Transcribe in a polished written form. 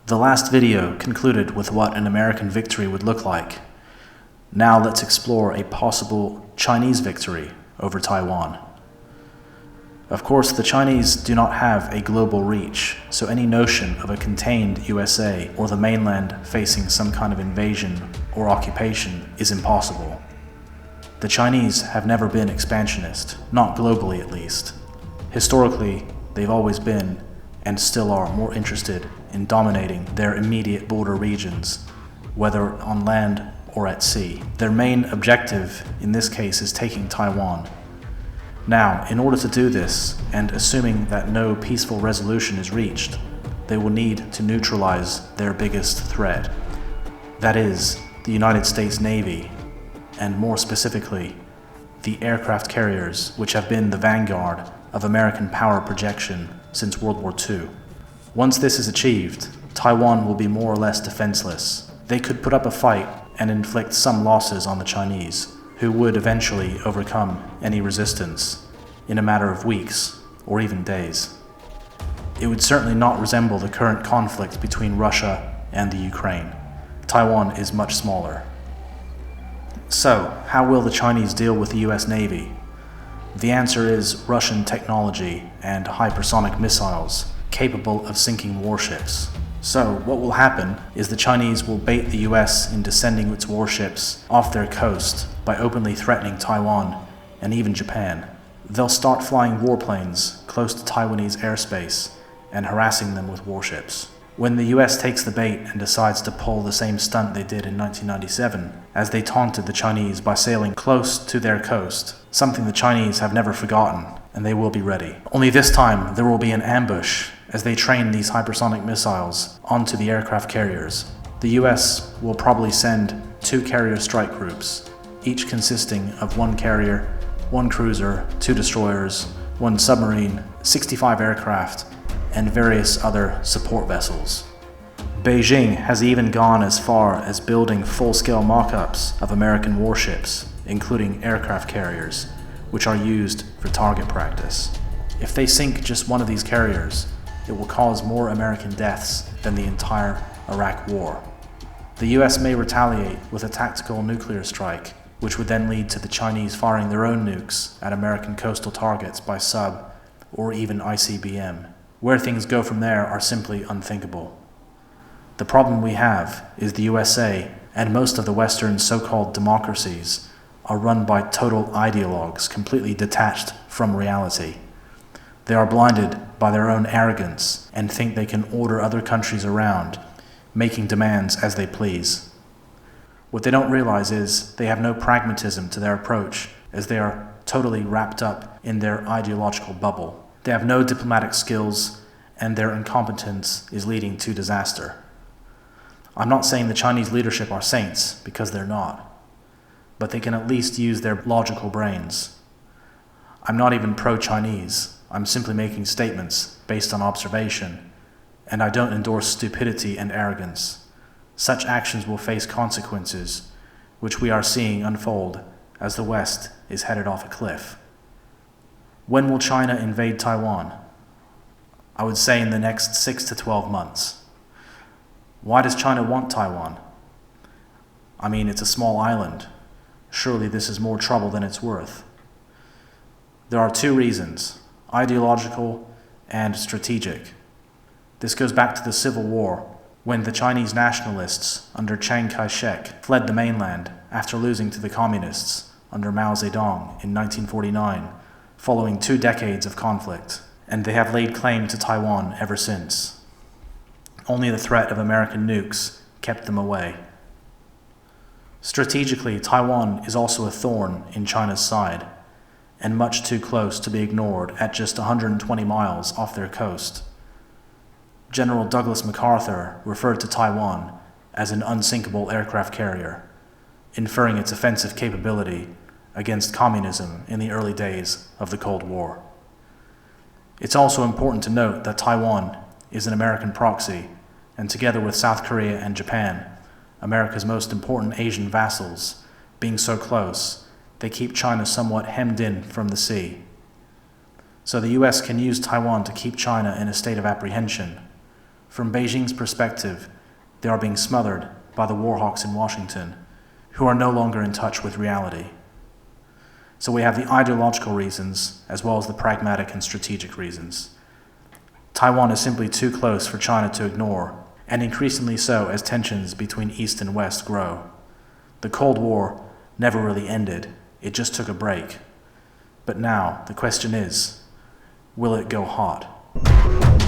The last video concluded with what an American victory would look like. Now let's explore a possible Chinese victory over Taiwan. Of course, the Chinese do not have a global reach, so any notion of a contained USA or the mainland facing some kind of invasion or occupation is impossible. The Chinese have never been expansionist, not globally at least. Historically, they've always been, and still are, more interested in dominating their immediate border regions, whether on land or at sea. Their main objective in this case is taking Taiwan. Now, in order to do this, and assuming that no peaceful resolution is reached, they will need to neutralize their biggest threat. That is, the United States Navy, and more specifically, the aircraft carriers which have been the vanguard of American power projection since World War II. Once this is achieved, Taiwan will be more or less defenseless. They could put up a fight and inflict some losses on the Chinese, who would eventually overcome any resistance in a matter of weeks or even days. It would certainly not resemble the current conflict between Russia and the Ukraine. Taiwan is much smaller. So, how will the Chinese deal with the US Navy? The answer is Russian technology and hypersonic missiles capable of sinking warships. So, what will happen is the Chinese will bait the US into sending its warships off their coast by openly threatening Taiwan and even Japan. They'll start flying warplanes close to Taiwanese airspace and harassing them with warships. When the US takes the bait and decides to pull the same stunt they did in 1997, as they taunted the Chinese by sailing close to their coast, something the Chinese have never forgotten, and they will be ready. Only this time, there will be an ambush as they train these hypersonic missiles onto the aircraft carriers. The US will probably send 2 carrier strike groups, each consisting of 1 carrier, 1 cruiser, 2 destroyers, 1 submarine, 65 aircraft, and various other support vessels. Beijing has even gone as far as building full-scale mock-ups of American warships, including aircraft carriers, which are used for target practice. If they sink just one of these carriers, it will cause more American deaths than the entire Iraq War. The US may retaliate with a tactical nuclear strike, which would then lead to the Chinese firing their own nukes at American coastal targets by sub or even ICBM. Where things go from there are simply unthinkable. The problem we have is the USA and most of the Western so-called democracies are run by total ideologues completely detached from reality. They are blinded by their own arrogance and think they can order other countries around, making demands as they please. What they don't realize is they have no pragmatism to their approach, as they are totally wrapped up in their ideological bubble. They have no diplomatic skills, and their incompetence is leading to disaster. I'm not saying the Chinese leadership are saints, because they're not, but they can at least use their logical brains. I'm not even pro-Chinese. I'm simply making statements based on observation, and I don't endorse stupidity and arrogance. Such actions will face consequences, which we are seeing unfold as the West is headed off a cliff. When will China invade Taiwan? I would say in the next 6 to 12 months. Why does China want Taiwan? I mean, it's a small island. Surely this is more trouble than it's worth. There are 2 reasons: ideological and strategic. This goes back to the Civil War, when the Chinese nationalists under Chiang Kai-shek fled the mainland after losing to the communists under Mao Zedong in 1949, following 2 decades of conflict, and they have laid claim to Taiwan ever since. Only the threat of American nukes kept them away. Strategically, Taiwan is also a thorn in China's side, and much too close to be ignored at just 120 miles off their coast. General Douglas MacArthur referred to Taiwan as an unsinkable aircraft carrier, inferring its offensive capability against communism in the early days of the Cold War. It's also important to note that Taiwan is an American proxy, and together with South Korea and Japan, America's most important Asian vassals, being so close, they keep China somewhat hemmed in from the sea. So the US can use Taiwan to keep China in a state of apprehension, From Beijing's perspective, they are being smothered by the warhawks in Washington, who are no longer in touch with reality. So we have the ideological reasons as well as the pragmatic and strategic reasons. Taiwan is simply too close for China to ignore, and increasingly so as tensions between East and West grow. The Cold War never really ended, it just took a break. But now, the question is, will it go hot?